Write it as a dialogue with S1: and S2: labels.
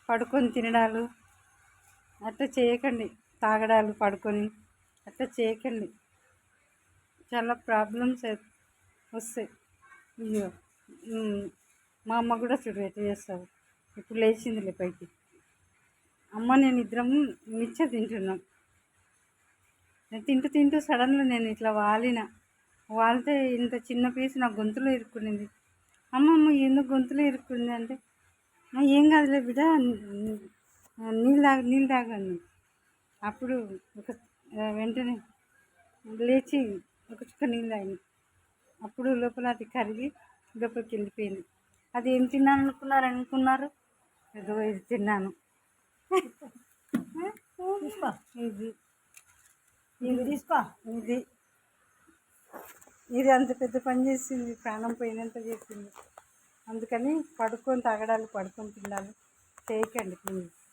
S1: పడుకొని తినడాలు అట్లా చేయకండి. తాగడాలు పడుకొని అట్లా చేయకండి. చాలా ప్రాబ్లమ్స్ వస్తాయి. అయ్యో మా అమ్మ కూడా చూడు ఎట్లా చేస్తారు. ఇప్పుడు లేచిందిలే పైకి. అమ్మ నేను ఇద్దరం మిక్చర్ తింటున్నాం. తింటూ తింటూ సడన్గా నేను ఇట్లా వాలితే ఇంత చిన్న పీస్ నా గొంతులో ఇరుక్కునింది. అమ్మమ్మ ఎందుకు గొంతులో ఇరుక్కుంది అంటే, ఏం కాదులే బిడ్డ, నీళ్ళు తాగండి. అప్పుడు వెంటనే లేచి ఒక చుక్క నీళ్ళు తాగింది. అప్పుడు లోపల అది కరిగి లోపలికి వెళ్ళిపోయింది. అది ఏం తిన్నాను అనుకున్నారు? ఏదో ఇది తిన్నాను. ఇది అంత పెద్ద పని చేసింది, ప్రాణం పోయినంత చేసింది. అందుకని పడుకొని తాగడాలు పడుకొని తినాలి చేయకండి ప్లీజ్.